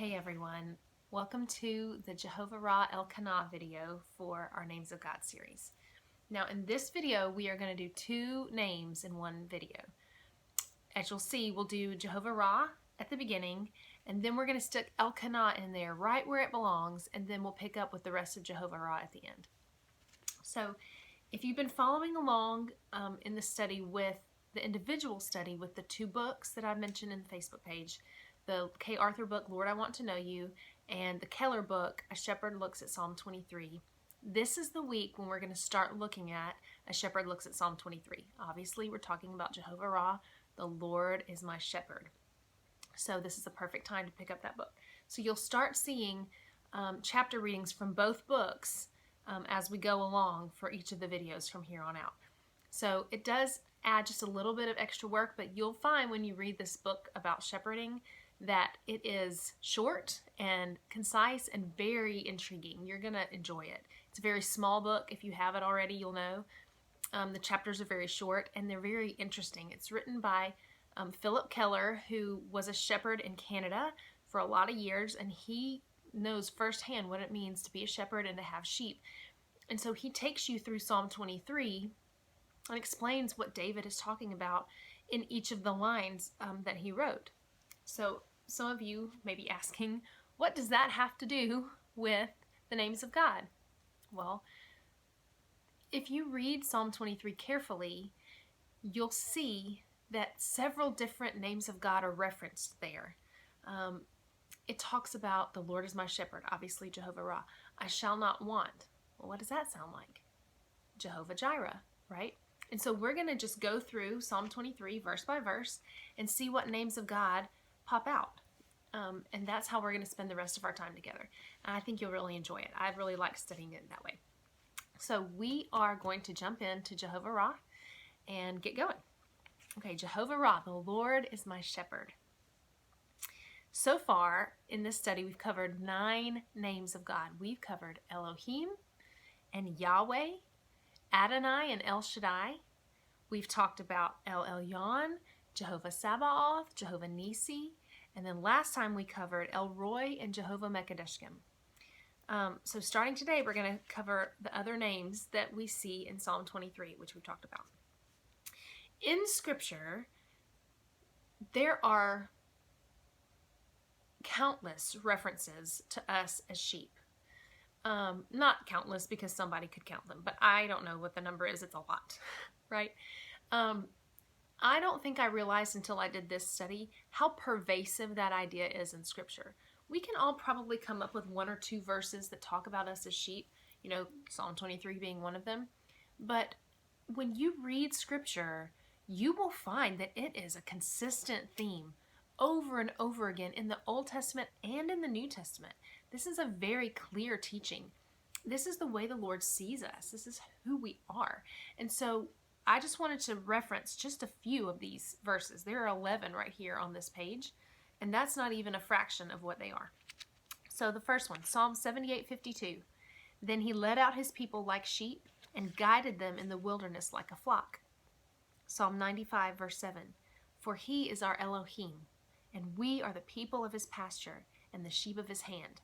Hey everyone, welcome to the Jehovah Raah El Qanna video for our Names of God series. Now in this video we are going to do two names in one video. As you'll see, we'll do Jehovah Raah at the beginning, and then we're going to stick El Qanna in there right where it belongs, and then we'll pick up with the rest of Jehovah Raah at the end. So if you've been following along in the study with the individual study with the two books that I mentioned in the Facebook page, the K. Arthur book, Lord, I Want to Know You, and the Keller book, A Shepherd Looks at Psalm 23. This is the week when we're going to start looking at A Shepherd Looks at Psalm 23. Obviously, we're talking about Jehovah Raah, the Lord is my shepherd. So this is the perfect time to pick up that book. So you'll start seeing chapter readings from both books as we go along for each of the videos from here on out. So it does add just a little bit of extra work, but you'll find when you read this book about shepherding that it is short and concise and very intriguing. You're going to enjoy it. It's a very small book. If you have it already, you'll know. The chapters are very short and they're very interesting. It's written by Philip Keller, who was a shepherd in Canada for a lot of years, and he knows firsthand what it means to be a shepherd and to have sheep. And so he takes you through Psalm 23 and explains what David is talking about in each of the lines that he wrote. So some of you may be asking, what does that have to do with the names of God? Well, if you read Psalm 23 carefully, you'll see that several different names of God are referenced there. It talks about the Lord is my shepherd, obviously Jehovah Raah. I shall not want. Well, what does that sound like? Jehovah Jireh, right? And so we're going to just go through Psalm 23 verse by verse and see what names of God pop out. And that's how we're going to spend the rest of our time together. And I think you'll really enjoy it. I really like studying it that way. So we are going to jump into Jehovah Raah and get going. Okay, Jehovah Raah, the Lord is my shepherd. So far in this study, we've covered 9 names of God. We've covered Elohim and Yahweh, Adonai and El Shaddai. We've talked about El Elyon, Jehovah Sabaoth, Jehovah Nisi, and then last time we covered El Roy and Jehovah Mekadeshkim. So starting today, we're going to cover the other names that we see in Psalm 23, which we've talked about. In Scripture, there are countless references to us as sheep. Not countless because somebody could count them, but I don't know what the number is. It's a lot, right? I don't think I realized until I did this study how pervasive that idea is in Scripture. We can all probably come up with 1 or 2 verses that talk about us as sheep, Psalm 23 being one of them. But when you read Scripture, you will find that it is a consistent theme over and over again in the Old Testament and in the New Testament. This is a very clear teaching. This is the way the Lord sees us. This is who we are. And so I just wanted to reference just a few of these verses. There are 11 right here on this page, and that's not even a fraction of what they are. So the first one, Psalm 78:52. Then he led out his people like sheep and guided them in the wilderness like a flock. Psalm 95 verse 7. For he is our Elohim, and we are the people of his pasture and the sheep of his hand.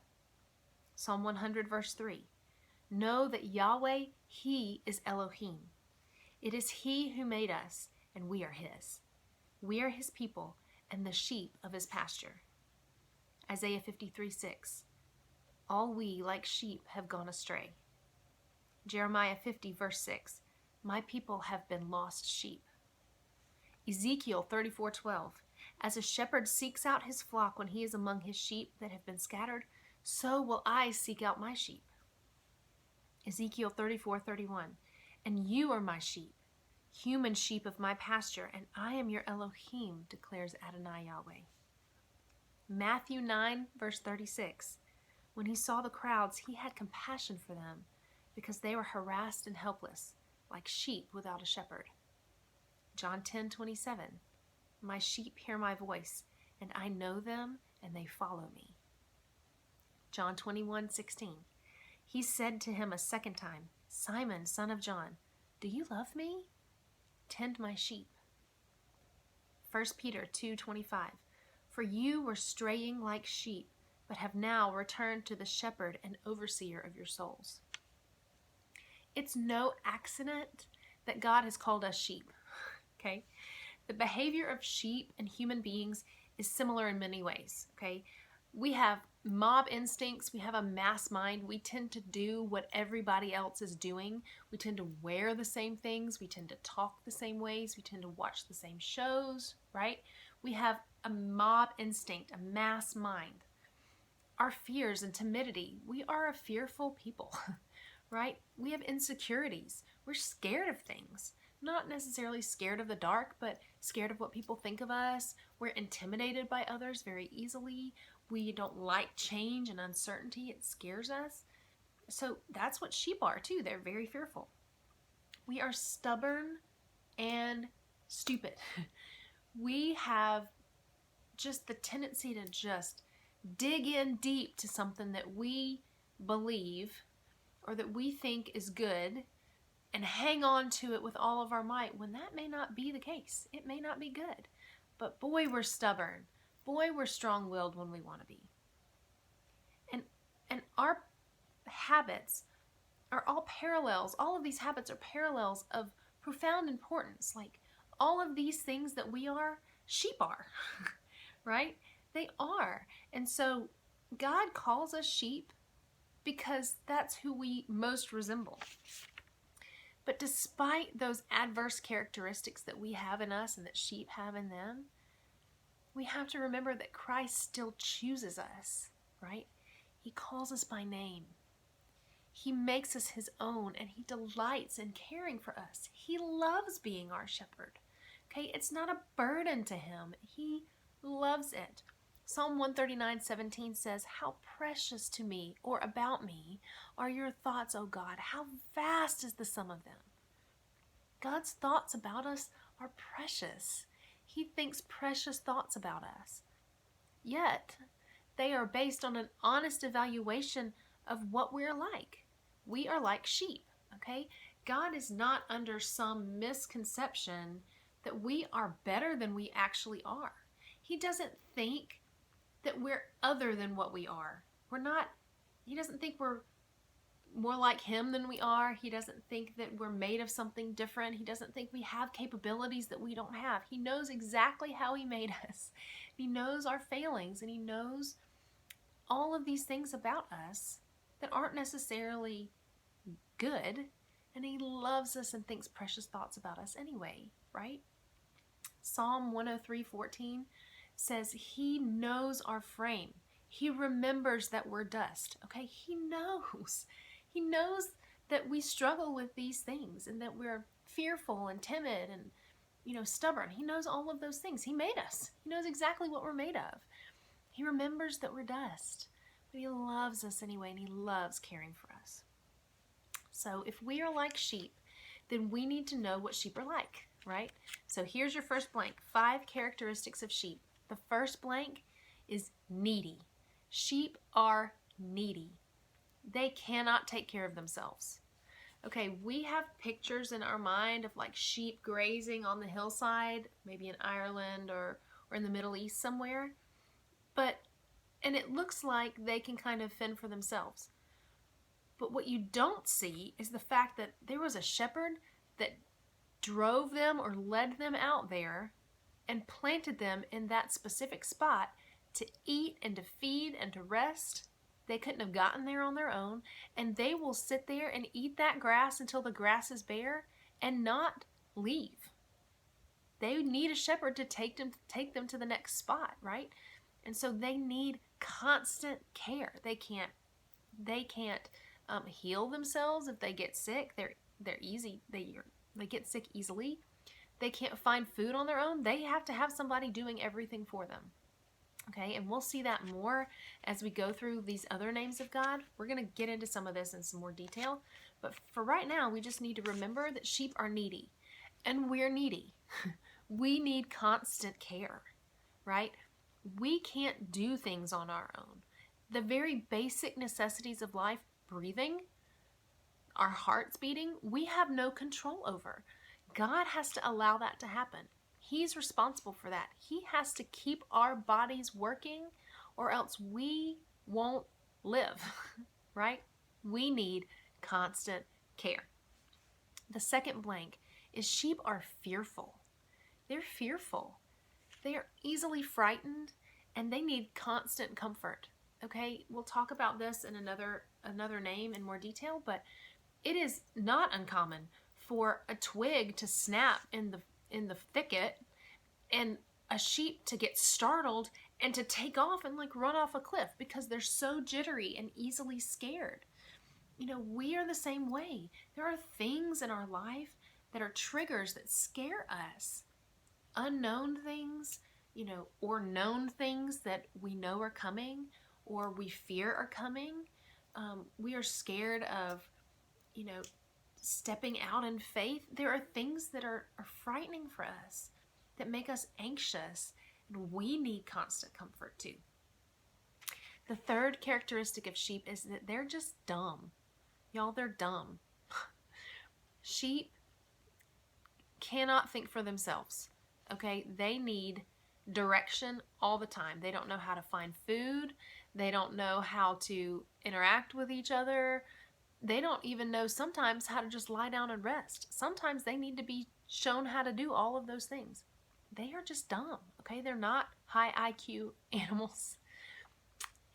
Psalm 100 verse 3. Know that Yahweh, he is Elohim. It is he who made us, and we are his. We are his people and the sheep of his pasture. Isaiah 53:6. All we like sheep have gone astray. Jeremiah 50 verse 6. My people have been lost sheep. Ezekiel 34:12. As a shepherd seeks out his flock when he is among his sheep that have been scattered, so will I seek out my sheep. Ezekiel 34:31. And you are my sheep, human sheep of my pasture, and I am your Elohim, declares Adonai Yahweh. Matthew 9 verse 36. When he saw the crowds, he had compassion for them because they were harassed and helpless, like sheep without a shepherd. John 10:27. My sheep hear my voice, and I know them, and they follow me. John 21:16. He said to him a second time, Simon, son of John, do you love me? Tend my sheep. 1 Peter 2:25. For you were straying like sheep, but have now returned to the shepherd and overseer of your souls. It's no accident that God has called us sheep, okay? The behavior of sheep and human beings is similar in many ways, okay? We have mob instincts. We have a mass mind. We tend to do what everybody else is doing. We tend to wear the same things. We tend to talk the same ways. We tend to watch the same shows, right? We have a mob instinct, a mass mind. Our fears and timidity. We are a fearful people, right? We have insecurities. We're scared of things. Not necessarily scared of the dark, but scared of what people think of us. We're intimidated by others very easily. We don't like change and uncertainty. It scares us. So that's what sheep are too. They're very fearful. We are stubborn and stupid. We have just the tendency to just dig in deep to something that we believe or that we think is good and hang on to it with all of our might when that may not be the case. It may not be good. But boy, we're stubborn. Boy, we're strong-willed when we want to be. And our habits are all parallels. All of these habits are parallels of profound importance. Like all of these things that we are, sheep are, right? They are. And so God calls us sheep because that's who we most resemble. But despite those adverse characteristics that we have in us and that sheep have in them, we have to remember that Christ still chooses us, right? He calls us by name. He makes us his own, and he delights in caring for us. He loves being our shepherd. Okay, it's not a burden to him. He loves it. Psalm 139:17 says, "How precious to me, or about me, are your thoughts, O God. How vast is the sum of them." God's thoughts about us are precious. He thinks precious thoughts about us. Yet, they are based on an honest evaluation of what we're like. We are like sheep, okay? God is not under some misconception that we are better than we actually are. He doesn't think that we're other than what we are. He doesn't think we're more like him than we are. He doesn't think that we're made of something different. He doesn't think we have capabilities that we don't have. He knows exactly how he made us. He knows our failings, and he knows all of these things about us that aren't necessarily good, and he loves us and thinks precious thoughts about us anyway, right? Psalm 103:14 says he knows our frame. He remembers that we're dust, okay? He knows. He knows that we struggle with these things and that we're fearful and timid and, stubborn. He knows all of those things. He made us. He knows exactly what we're made of. He remembers that we're dust, but he loves us anyway, and he loves caring for us. So if we are like sheep, then we need to know what sheep are like, right? So here's your first blank, 5 characteristics of sheep. The first blank is needy. Sheep are needy. They cannot take care of themselves. Okay, we have pictures in our mind of like sheep grazing on the hillside, maybe in Ireland or in the Middle East somewhere. And it looks like they can kind of fend for themselves. But what you don't see is the fact that there was a shepherd that drove them or led them out there and planted them in that specific spot to eat and to feed and to rest. They couldn't have gotten there on their own, and they will sit there and eat that grass until the grass is bare and not leave. They need a shepherd to take them to the next spot, right? And so they need constant care. They can't heal themselves if they get sick. They're easy. They get sick easily. They can't find food on their own. They have to have somebody doing everything for them. Okay, and we'll see that more as we go through these other names of God. We're going to get into some of this in some more detail. But for right now, we just need to remember that sheep are needy. And we're needy. We need constant care, right? We can't do things on our own. The very basic necessities of life, breathing, our hearts beating, we have no control over. God has to allow that to happen. He's responsible for that. He has to keep our bodies working, or else we won't live, right? We need constant care. The second blank is sheep are fearful. They're fearful. They are easily frightened, and they need constant comfort. Okay, we'll talk about this in another name in more detail, but it is not uncommon for a twig to snap in the thicket and a sheep to get startled and to take off and like run off a cliff because they're so jittery and easily scared. You know, we are the same way. There are things in our life that are triggers that scare us. Unknown things, you know, or known things that we know are coming or we fear are coming. We are scared of, you know, stepping out in faith. There are things that are frightening for us, that make us anxious, and we need constant comfort too. The third characteristic of sheep is that they're just dumb. Y'all, they're dumb. Sheep cannot think for themselves, okay? They need direction all the time. They don't know how to find food. They don't know how to interact with each other. They don't even know sometimes how to just lie down and rest. Sometimes they need to be shown how to do all of those things. They are just dumb, okay? They're not high IQ animals.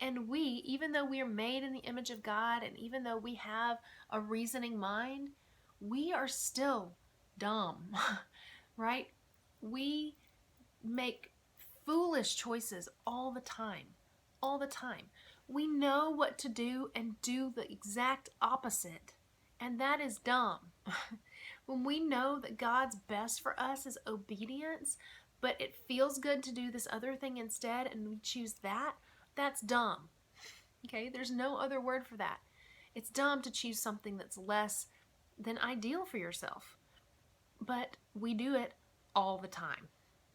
And we, even though we are made in the image of God, and even though we have a reasoning mind, we are still dumb, right? We make foolish choices all the time, all the time. We know what to do and do the exact opposite, and that is dumb. When we know that God's best for us is obedience, but it feels good to do this other thing instead, and we choose that, that's dumb. Okay, there's no other word for that. It's dumb to choose something that's less than ideal for yourself. But we do it all the time.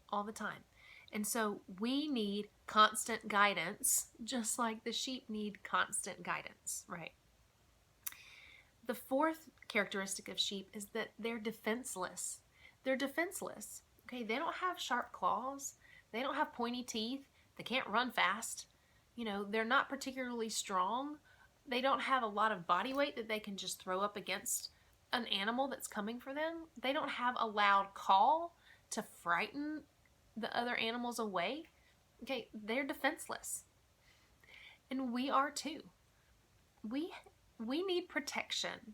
All the time. And so we need constant guidance, just like the sheep need constant guidance, right? The fourth characteristic of sheep is that they're defenseless. They're defenseless. Okay, they don't have sharp claws. They don't have pointy teeth. They can't run fast. You know, they're not particularly strong. They don't have a lot of body weight that they can just throw up against an animal that's coming for them. They don't have a loud call to frighten the other animals away. Okay, they're defenseless. And we are too. We need protection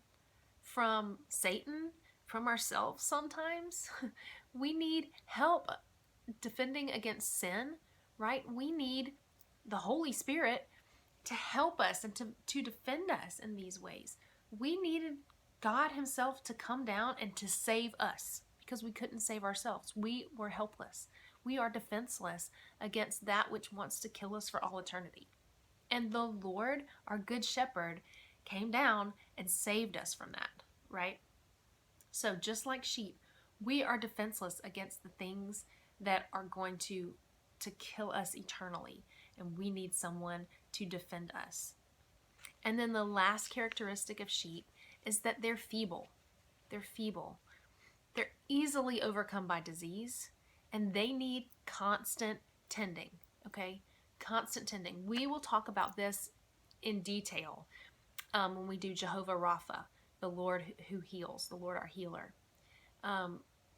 from Satan, from ourselves sometimes. We need help defending against sin, right? We need the Holy Spirit to help us and to defend us in these ways. We needed God himself to come down and to save us because we couldn't save ourselves. We were helpless. We are defenseless against that which wants to kill us for all eternity. And the Lord, our good shepherd, came down and saved us from that, right? So just like sheep, we are defenseless against the things that are going to kill us eternally. And we need someone to defend us. And then the last characteristic of sheep is that they're feeble. They're feeble. They're easily overcome by disease, and they need constant tending, okay? Constant tending. We will talk about this in detail when we do Jehovah Raah, the Lord who heals, the Lord our healer.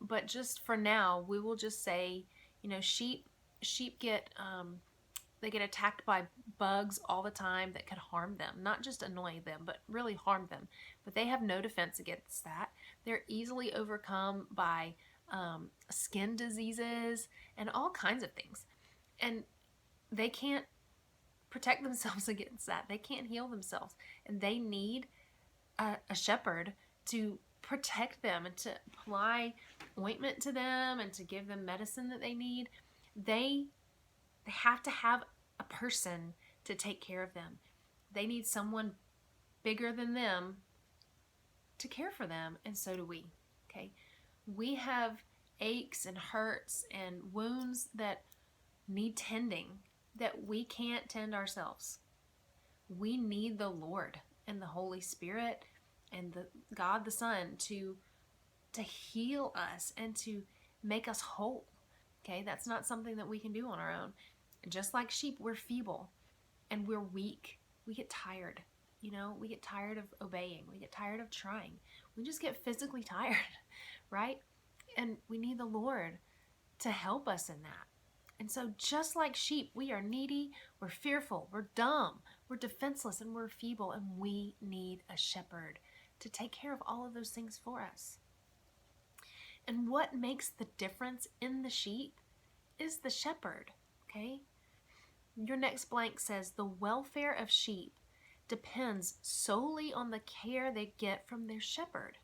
But just for now, we will just say, you know, sheep get they get attacked by bugs all the time that could harm them, not just annoy them, but really harm them. But they have no defense against that. They're easily overcome by skin diseases and all kinds of things. And they can't protect themselves against that. They can't heal themselves. And they need a shepherd to protect them and to apply ointment to them and to give them medicine that they need. They have to have a person to take care of them. They need someone bigger than them to care for them, and so do we. Okay? We have aches and hurts and wounds that need tending that we can't tend ourselves. We need the Lord and the Holy Spirit and the God the Son to heal us and to make us whole. Okay? That's not something that we can do on our own. Just like sheep, we're feeble. and we're weak. We get tired. We get tired of obeying. We get tired of trying. We just get physically tired, right? And we need the Lord to help us in that. And so just like sheep, we are needy, we're fearful, we're dumb, we're defenseless, and we're feeble, and we need a shepherd to take care of all of those things for us. And what makes the difference in the sheep is the shepherd, okay? Your next blank says, the welfare of sheep depends solely on the care they get from their shepherd.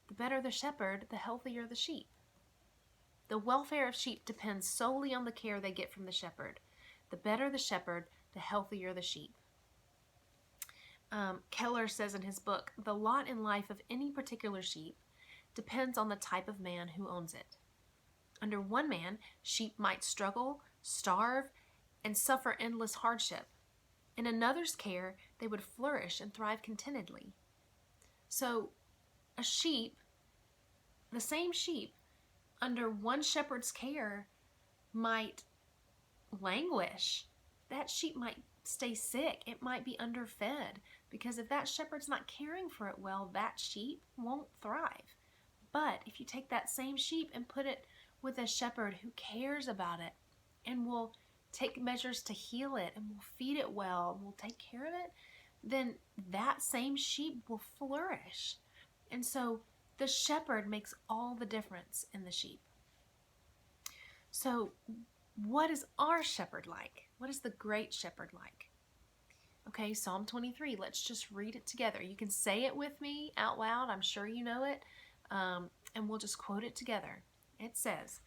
The better the shepherd, the healthier the sheep. The welfare of sheep depends solely on the care they get from the shepherd. The better the shepherd, the healthier the sheep. Keller says in his book, the lot in life of any particular sheep depends on the type of man who owns it. Under one man, sheep might struggle, starve, and suffer endless hardship. In another's care, they would flourish and thrive contentedly. So, a sheep, the same sheep, under one shepherd's care might languish. That sheep might stay sick. It might be underfed, because if that shepherd's not caring for it well, that sheep won't thrive. But if you take that same sheep and put it with a shepherd who cares about it and will take measures to heal it and will feed it well and will take care of it, then that same sheep will flourish. And so the shepherd makes all the difference in the sheep. So what is our shepherd like? What is the great shepherd like? Okay, Psalm 23. Let's just read it together. You can say it with me out loud. I'm sure you know it. And we'll just quote it together. It says,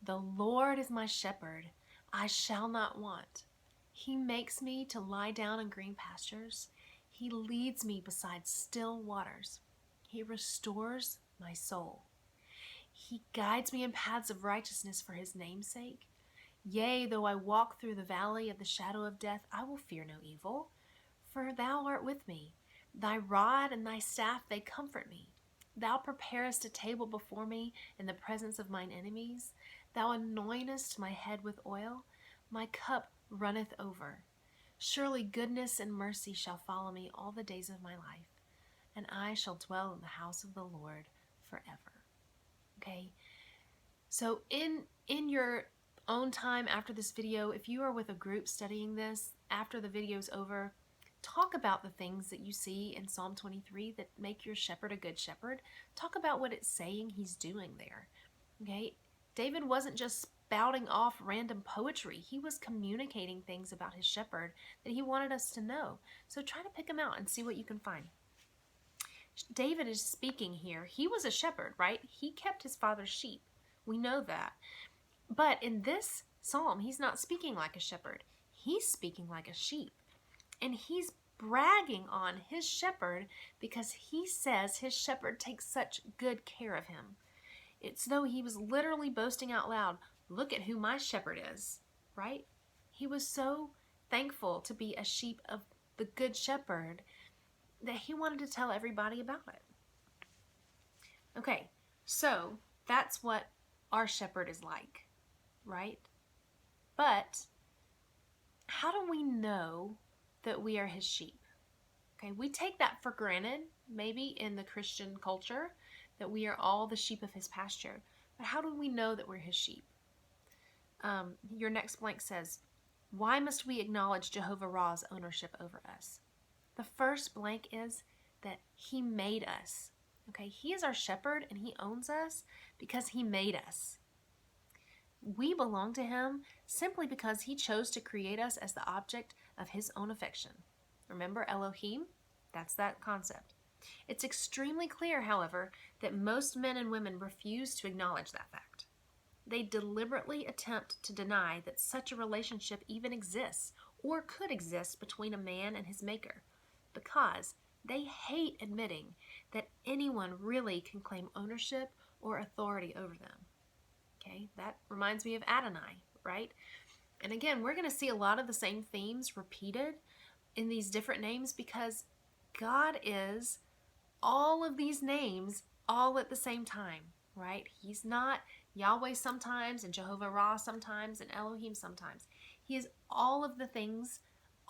"The Lord is my shepherd. I shall not want. He makes me to lie down in green pastures. He leads me beside still waters. He restores my soul. He guides me in paths of righteousness for his name's sake. Yea, though I walk through the valley of the shadow of death, I will fear no evil, for thou art with me. Thy rod and thy staff, they comfort me. Thou preparest a table before me in the presence of mine enemies. Thou anointest my head with oil. My cup runneth over. Surely goodness and mercy shall follow me all the days of my life, and I shall dwell in the house of the Lord forever." Okay? So in your own time after this video, if you are with a group studying this, after the video's over, talk about the things that you see in Psalm 23 that make your shepherd a good shepherd. Talk about what it's saying he's doing there. Okay? David wasn't just spouting off random poetry. He was communicating things about his shepherd that he wanted us to know. So try to pick them out and see what you can find. David is speaking here. He was a shepherd, right? He kept his father's sheep. We know that. But in this psalm, he's not speaking like a shepherd. He's speaking like a sheep. And he's bragging on his shepherd because he says his shepherd takes such good care of him. It's though he was literally boasting out loud, "Look at who my shepherd is," right? He was so thankful to be a sheep of the good shepherd that he wanted to tell everybody about it. Okay, so that's what our shepherd is like, right? But how do we know that we are his sheep? Okay, we take that for granted, maybe in the Christian culture, that we are all the sheep of his pasture. But how do we know that we're his sheep? Your next blank says, why must we acknowledge Jehovah Raah's ownership over us? The first blank is that he made us. Okay, he is our shepherd and he owns us because he made us. We belong to him simply because he chose to create us as the object of his own affection. Remember Elohim? That's that concept. It's extremely clear, however, that most men and women refuse to acknowledge that fact. They deliberately attempt to deny that such a relationship even exists or could exist between a man and his maker because they hate admitting that anyone really can claim ownership or authority over them. Okay, that reminds me of Adonai, right? And again, we're going to see a lot of the same themes repeated in these different names because God is all of these names all at the same time, right? He's not Yahweh sometimes and Jehovah Raah sometimes and Elohim sometimes. He is all of the things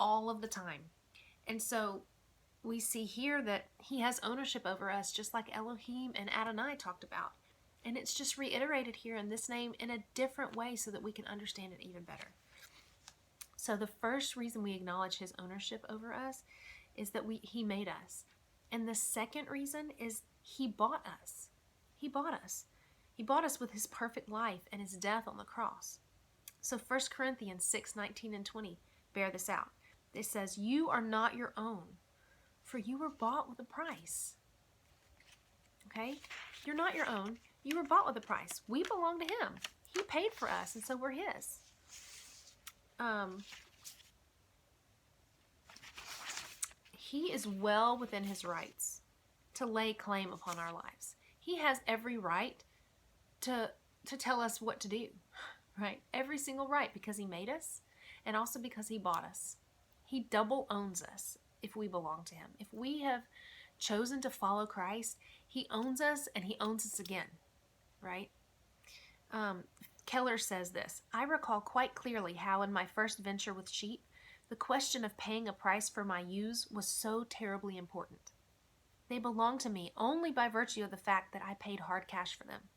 all of the time. And so we see here that he has ownership over us, just like Elohim and Adonai talked about. And it's just reiterated here in this name in a different way so that we can understand it even better. So the first reason we acknowledge his ownership over us is that he made us. And the second reason is he bought us. He bought us. He bought us with his perfect life and his death on the cross. So 1 Corinthians 6:19 and 20 bear this out. It says, "You are not your own, for you were bought with a price." Okay? You're not your own. You were bought with a price. We belong to him. He paid for us, and so we're his. He is well within his rights to lay claim upon our lives. He has every right to tell us what to do, right? Every single right, because he made us and also because he bought us. He double owns us if we belong to him. If we have chosen to follow Christ, he owns us and he owns us again, right? Keller says this, "I recall quite clearly how in my first venture with sheep, the question of paying a price for my ewes was so terribly important. They belonged to me only by virtue of the fact that I paid hard cash for them.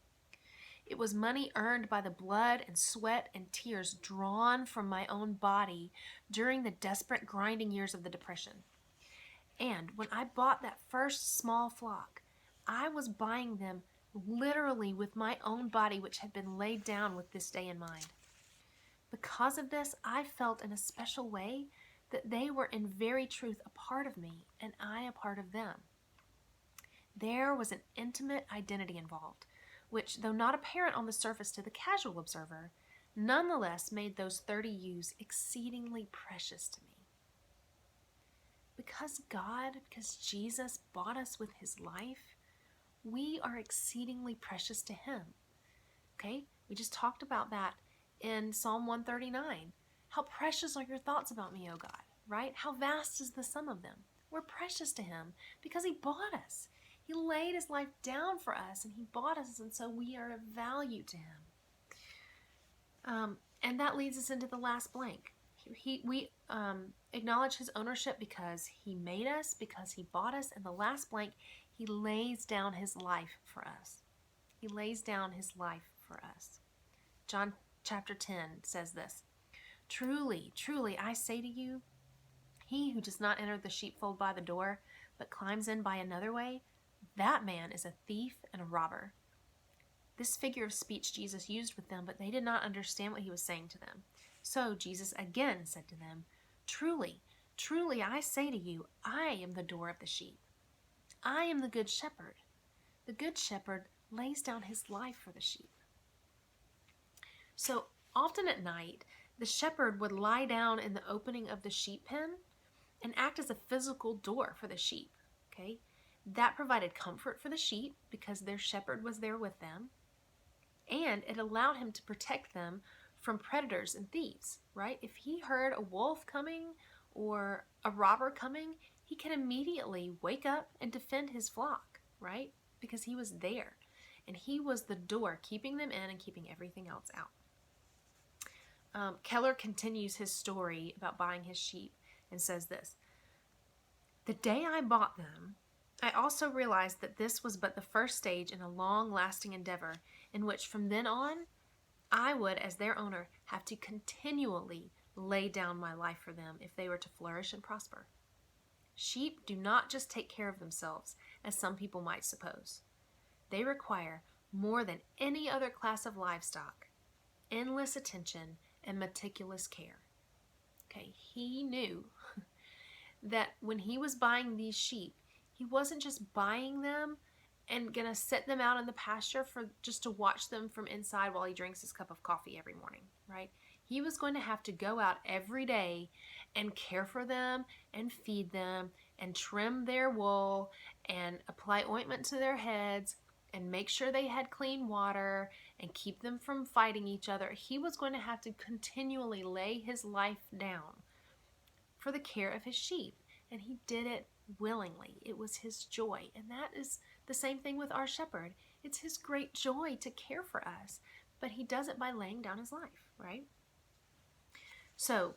It was money earned by the blood and sweat and tears drawn from my own body during the desperate grinding years of the Depression. And when I bought that first small flock, I was buying them literally with my own body, which had been laid down with this day in mind. Because of this, I felt in a special way that they were in very truth a part of me and I a part of them. There was an intimate identity involved, which, though not apparent on the surface to the casual observer, nonetheless made those 30 ewes exceedingly precious to me. Because Jesus bought us with his life, we are exceedingly precious to him. Okay? We just talked about that in Psalm 139. How precious are your thoughts about me, O God, right? How vast is the sum of them. We're precious to him because he bought us. He laid his life down for us and he bought us, and so we are of value to him. And that leads us into the last blank. We acknowledge his ownership because he made us, because he bought us, and the last blank, he lays down his life for us. He lays down his life for us. John chapter 10 says this, "Truly, truly, I say to you, he who does not enter the sheepfold by the door, but climbs in by another way, that man is a thief and a robber." This figure of speech Jesus used with them, but they did not understand what he was saying to them. So Jesus again said to them, "Truly, truly, I say to you, I am the door of the sheep. I am the good shepherd. The good shepherd lays down his life for the sheep." So often at night, the shepherd would lie down in the opening of the sheep pen and act as a physical door for the sheep. Okay? That provided comfort for the sheep because their shepherd was there with them, and it allowed him to protect them from predators and thieves, right? If he heard a wolf coming or a robber coming, he could immediately wake up and defend his flock, right? Because he was there, and he was the door keeping them in and keeping everything else out. Keller continues his story about buying his sheep and says this, "The day I bought them, I also realized that this was but the first stage in a long-lasting endeavor in which from then on, I would, as their owner, have to continually lay down my life for them if they were to flourish and prosper. Sheep do not just take care of themselves, as some people might suppose. They require, more than any other class of livestock, endless attention and meticulous care." Okay, he knew that when he was buying these sheep, he wasn't just buying them and gonna set them out in the pasture for just to watch them from inside while he drinks his cup of coffee every morning, right? He was going to have to go out every day and care for them and feed them and trim their wool and apply ointment to their heads and make sure they had clean water and keep them from fighting each other. He was going to have to continually lay his life down for the care of his sheep, and he did it willingly. It was his joy, and that is the same thing with our shepherd. It's his great joy to care for us, but he does it by laying down his life, right? So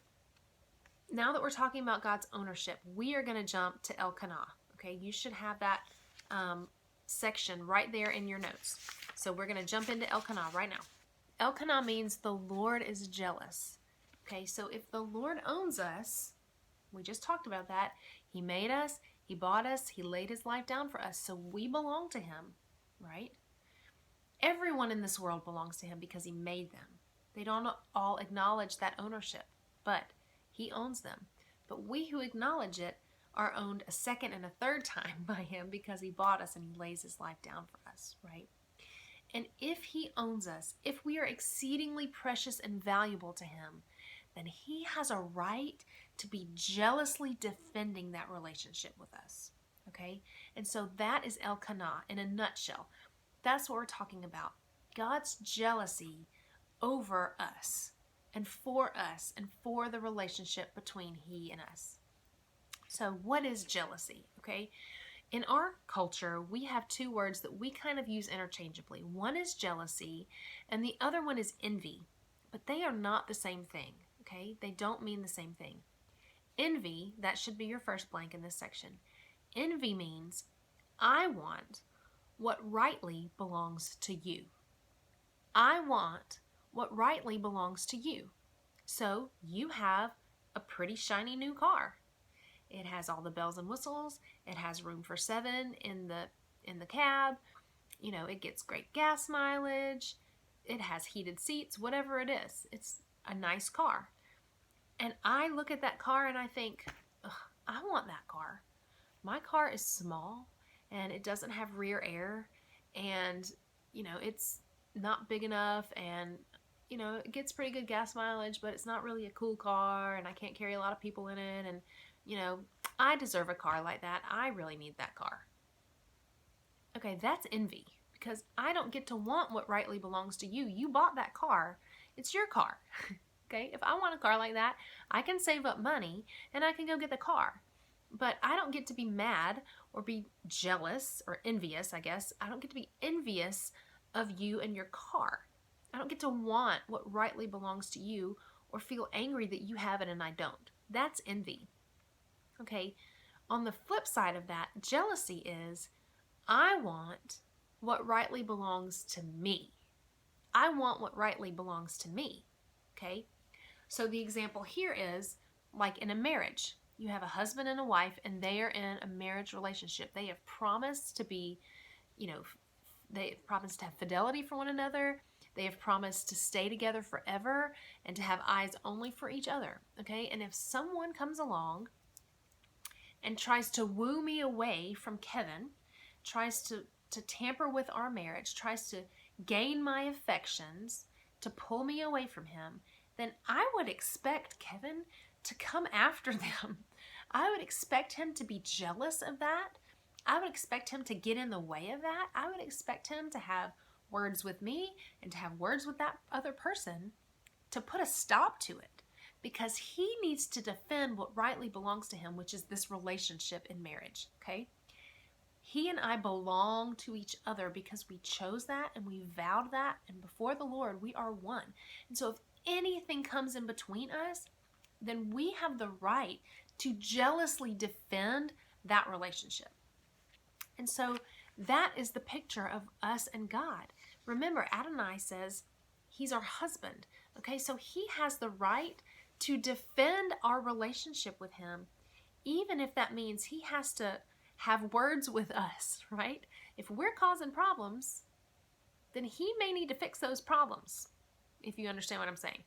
now that we're talking about God's ownership, we are going to jump to Elkanah. Okay, you should have that section right there in your notes. So we're going to jump into Elkanah right now. Elkanah means the Lord is jealous. Okay, so if the Lord owns us, we just talked about that. He made us, He bought us, He laid His life down for us, so we belong to Him, right? Everyone in this world belongs to Him because He made them. They don't all acknowledge that ownership, but He owns them. But we who acknowledge it are owned a second and a third time by Him because He bought us and He lays His life down for us, right? And if He owns us, if we are exceedingly precious and valuable to Him, then He has a right to be jealously defending that relationship with us, okay? And so that is Elkanah in a nutshell. That's what we're talking about. God's jealousy over us and for the relationship between He and us. So what is jealousy, okay? In our culture, we have two words that we kind of use interchangeably. One is jealousy, and the other one is envy. But they are not the same thing, okay? They don't mean the same thing. Envy, that should be your first blank in this section. Envy means, I want what rightly belongs to you. I want what rightly belongs to you. So you have a pretty shiny new car. It has all the bells and whistles. It has room for 7 in the cab. You know, it gets great gas mileage. It has heated seats, whatever it is. It's a nice car. And I look at that car and I think, I want that car. My car is small and it doesn't have rear air and, you know, it's not big enough and, you know, it gets pretty good gas mileage, but it's not really a cool car and I can't carry a lot of people in it and, you know, I deserve a car like that. I really need that car. Okay, that's envy because I don't get to want what rightly belongs to you. You bought that car. It's your car. Okay, if I want a car like that, I can save up money and I can go get the car. But I don't get to be mad or be jealous or envious, I guess. I don't get to be envious of you and your car. I don't get to want what rightly belongs to you or feel angry that you have it and I don't. That's envy. Okay, on the flip side of that, jealousy is, I want what rightly belongs to me. I want what rightly belongs to me. Okay, so the example here is like in a marriage. You have a husband and a wife and they are in a marriage relationship. They have promised to be, you know, they have promised to have fidelity for one another. They have promised to stay together forever and to have eyes only for each other. Okay, and if someone comes along and tries to woo me away from Kevin, tries to tamper with our marriage, tries to gain my affections, to pull me away from him, then I would expect Kevin to come after them. I would expect him to be jealous of that. I would expect him to get in the way of that. I would expect him to have words with me and to have words with that other person to put a stop to it, because he needs to defend what rightly belongs to him, which is this relationship in marriage, okay? He and I belong to each other because we chose that and we vowed that, and before the Lord, we are one. And so if anything comes in between us, then we have the right to jealously defend that relationship. And so that is the picture of us and God. Remember, Adonai says he's our husband, okay? So he has the right to defend our relationship with him, even if that means he has to have words with us, right? If we're causing problems, then he may need to fix those problems, if you understand what I'm saying.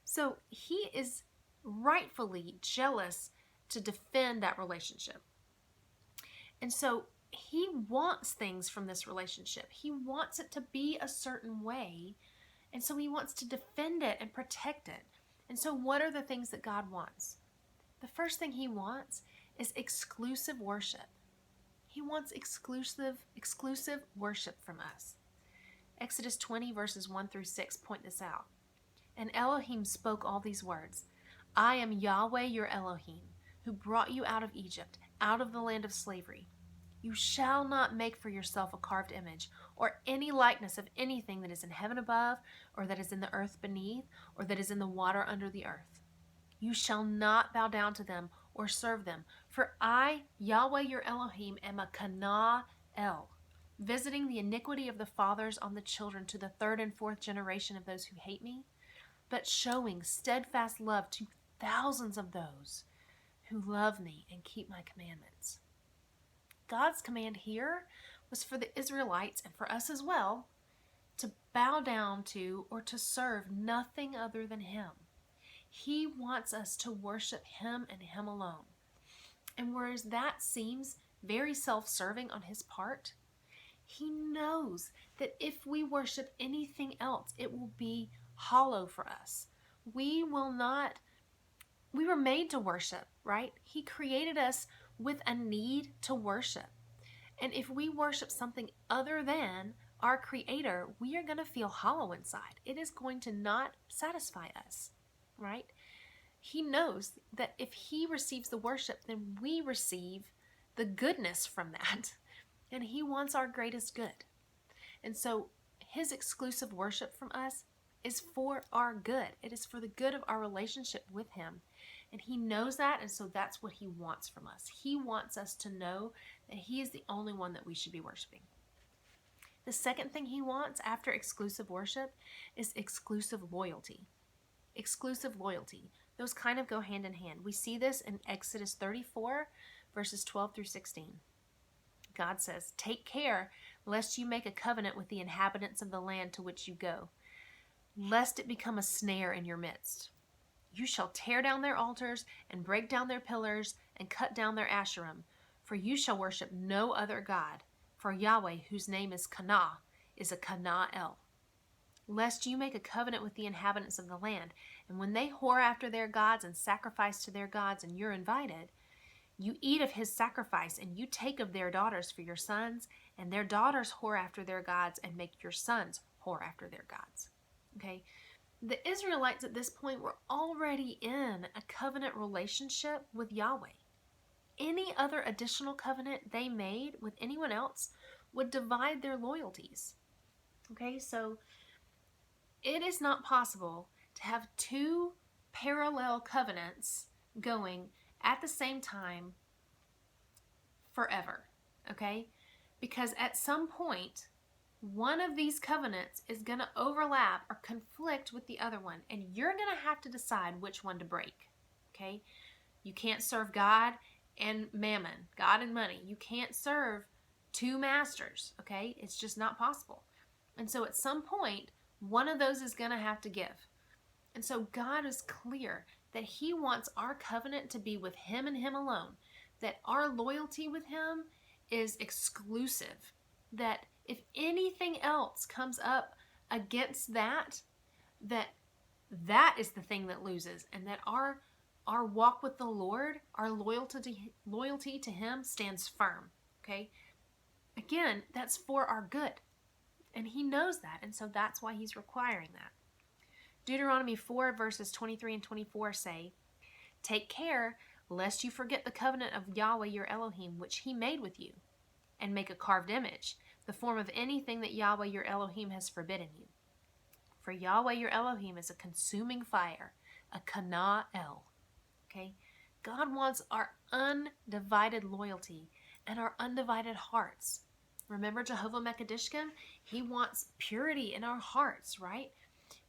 So he is rightfully jealous to defend that relationship. And so he wants things from this relationship. He wants it to be a certain way. And so he wants to defend it and protect it. And so what are the things that God wants? The first thing he wants is exclusive worship. He wants exclusive worship from us. Exodus 20 verses 1 through 6 point this out. And Elohim spoke all these words. I am Yahweh your Elohim, who brought you out of Egypt, out of the land of slavery. You shall not make for yourself a carved image, or any likeness of anything that is in heaven above, or that is in the earth beneath, or that is in the water under the earth. You shall not bow down to them or serve them. For I, Yahweh your Elohim, am a Qanna El, visiting the iniquity of the fathers on the children to the third and fourth generation of those who hate me, but showing steadfast love to thousands of those who love me and keep my commandments. God's command here was for the Israelites and for us as well to bow down to or to serve nothing other than Him. He wants us to worship Him and Him alone. And whereas that seems very self-serving on His part, He knows that if we worship anything else, it will be hollow for us. We were made to worship, right? He created us with a need to worship. And if we worship something other than our Creator, we are going to feel hollow inside. It is going to not satisfy us, right? He knows that if He receives the worship, then we receive the goodness from that. And He wants our greatest good. And so His exclusive worship from us is for our good. It is for the good of our relationship with Him. And He knows that, and so that's what He wants from us. He wants us to know that He is the only one that we should be worshiping. The second thing He wants after exclusive worship is exclusive loyalty. Exclusive loyalty. Those kind of go hand in hand. We see this in Exodus 34, verses 12 through 16. God says, "Take care lest you make a covenant with the inhabitants of the land to which you go, lest it become a snare in your midst. You shall tear down their altars and break down their pillars and cut down their asherim, for you shall worship no other God, for Yahweh, whose name is Qanna, is a Qanna El. Lest you make a covenant with the inhabitants of the land, and when they whore after their gods and sacrifice to their gods and you're invited, you eat of his sacrifice and you take of their daughters for your sons, and their daughters whore after their gods and make your sons whore after their gods." Okay? The Israelites at this point were already in a covenant relationship with Yahweh. Any other additional covenant they made with anyone else would divide their loyalties. Okay, so it is not possible to have two parallel covenants going at the same time forever. Okay? Because at some point, one of these covenants is going to overlap or conflict with the other one, and you're going to have to decide which one to break. Okay? You can't serve God and mammon, God and money. You can't serve two masters. Okay? It's just not possible. And so at some point, one of those is going to have to give. And so God is clear that He wants our covenant to be with Him and Him alone, that our loyalty with Him is exclusive, that if anything else comes up against that, that is the thing that loses, and that our walk with the Lord, our loyalty to Him stands firm. Okay? Again, that's for our good. And He knows that, and so that's why He's requiring that. Deuteronomy 4 verses 23 and 24 say, "Take care lest you forget the covenant of Yahweh your Elohim, which He made with you, and make a carved image, the form of anything that Yahweh your Elohim has forbidden you. For Yahweh your Elohim is a consuming fire, a Qanna El." Okay? God wants our undivided loyalty and our undivided hearts. Remember Jehovah Mekadishkim? He wants purity in our hearts, right?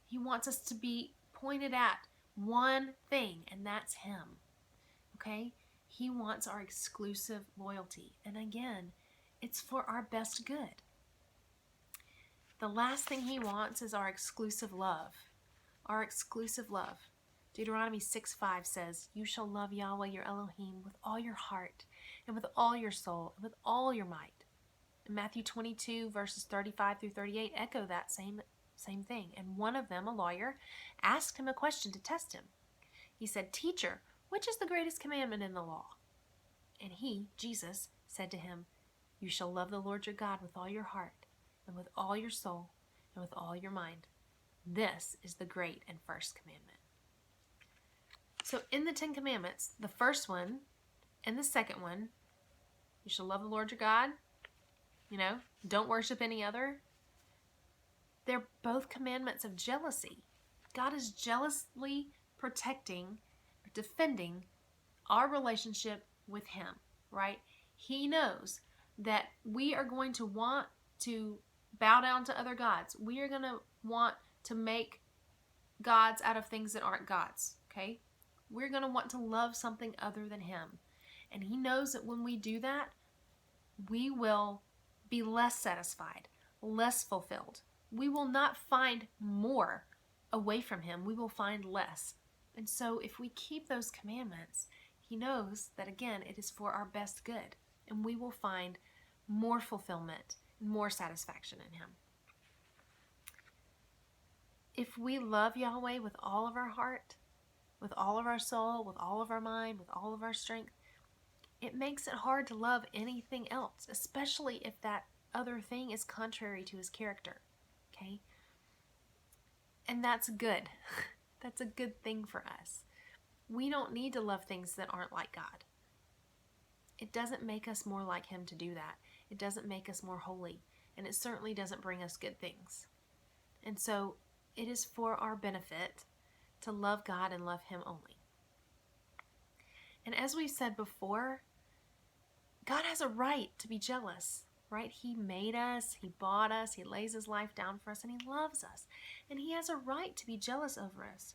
He wants us to be pointed at one thing, and that's Him. Okay? He wants our exclusive loyalty. And again, it's for our best good. The last thing He wants is our exclusive love. Our exclusive love. Deuteronomy 6:5 says, "You shall love Yahweh your Elohim with all your heart, and with all your soul, and with all your might." And Matthew 22 verses 35 through 38 echo that same thing. And one of them, a lawyer, asked Him a question to test Him. He said, "Teacher, which is the greatest commandment in the law?" And He, Jesus, said to him, "You shall love the Lord your God with all your heart, and with all your soul, and with all your mind. This is the great and first commandment." So in the 10 Commandments, the first one and the second one, you shall love the Lord your God, don't worship any other. They're both commandments of jealousy. God is jealously protecting or defending our relationship with Him, right? He knows that we are going to want to bow down to other gods. We are going to want to make gods out of things that aren't gods, okay? We're going to want to love something other than Him. And He knows that when we do that, we will be less satisfied, less fulfilled. We will not find more away from Him. We will find less. And so if we keep those commandments, He knows that, again, it is for our best good. And we will find more fulfillment, more satisfaction in Him. If we love Yahweh with all of our heart, with all of our soul, with all of our mind, with all of our strength, it makes it hard to love anything else, especially if that other thing is contrary to His character, okay? And that's good. That's a good thing for us. We don't need to love things that aren't like God. It doesn't make us more like Him to do that. It doesn't make us more holy, and it certainly doesn't bring us good things. And so it is for our benefit to love God and love Him only. And as we've said before, God has a right to be jealous, right? He made us, He bought us, He lays His life down for us, and He loves us. And He has a right to be jealous over us.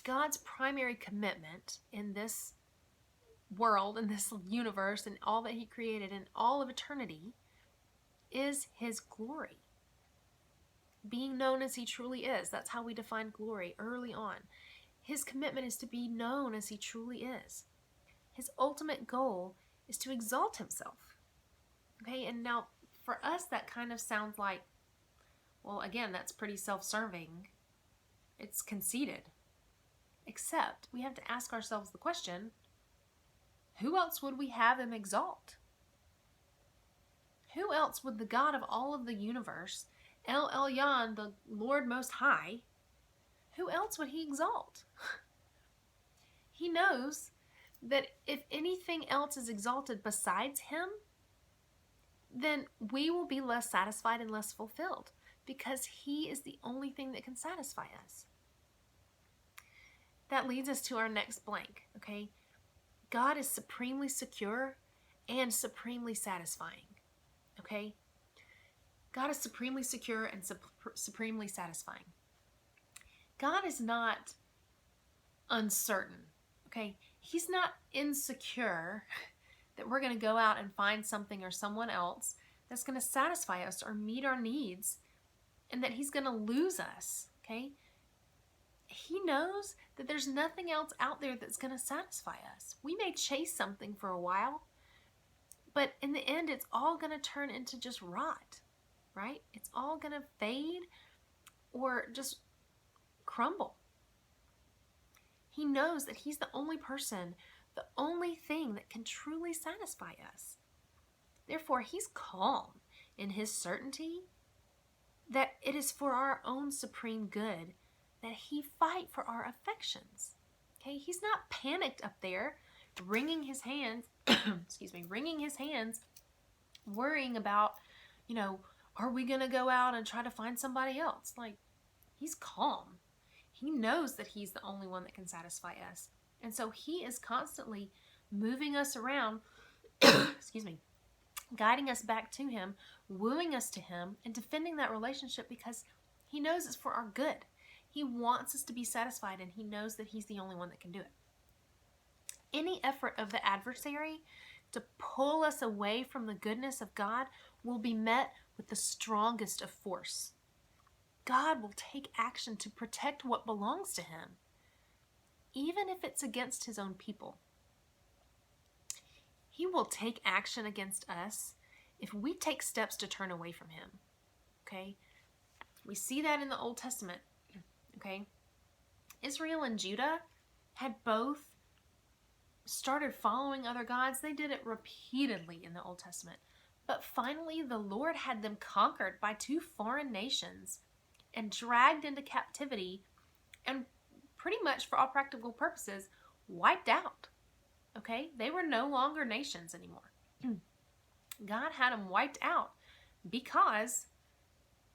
God's primary commitment in this world, in this universe, and all that He created in all of eternity is His glory. Being known as He truly is. That's how we define glory early on. His commitment is to be known as He truly is. His ultimate goal is to exalt Himself. Okay, and now for us that kind of sounds like, well, again, that's pretty self-serving. It's conceited. Except we have to ask ourselves the question, who else would we have Him exalt? Who else would the God of all of the universe, El Elyon, the Lord Most High, who else would He exalt? He knows that if anything else is exalted besides Him, then we will be less satisfied and less fulfilled, because He is the only thing that can satisfy us. That leads us to our next blank, okay? God is supremely secure and supremely satisfying, okay? God is supremely secure and supremely satisfying. God is not uncertain, okay? He's not insecure that we're going to go out and find something or someone else that's going to satisfy us or meet our needs, and that He's going to lose us, okay? He knows that there's nothing else out there that's going to satisfy us. We may chase something for a while, but in the end, it's all going to turn into just rot, right? It's all going to fade or just crumble. He knows that He's the only person, the only thing that can truly satisfy us. Therefore, He's calm in His certainty that it is for our own supreme good that He fight for our affections. Okay, He's not panicked up there, wringing His hands, wringing His hands, worrying about, are we going to go out and try to find somebody else? Like, He's calm. He knows that He's the only one that can satisfy us. And so He is constantly moving us around, guiding us back to Him, wooing us to Him, and defending that relationship because He knows it's for our good. He wants us to be satisfied, and He knows that He's the only one that can do it. Any effort of the adversary to pull us away from the goodness of God will be met with the strongest of force. God will take action to protect what belongs to Him, even if it's against His own people. He will take action against us if we take steps to turn away from Him. Okay? We see that in the Old Testament. Okay? Israel and Judah had both started following other gods. They did it repeatedly in the Old Testament. But finally, the Lord had them conquered by two foreign nations and dragged into captivity and pretty much, for all practical purposes, wiped out. Okay? They were no longer nations anymore. God had them wiped out because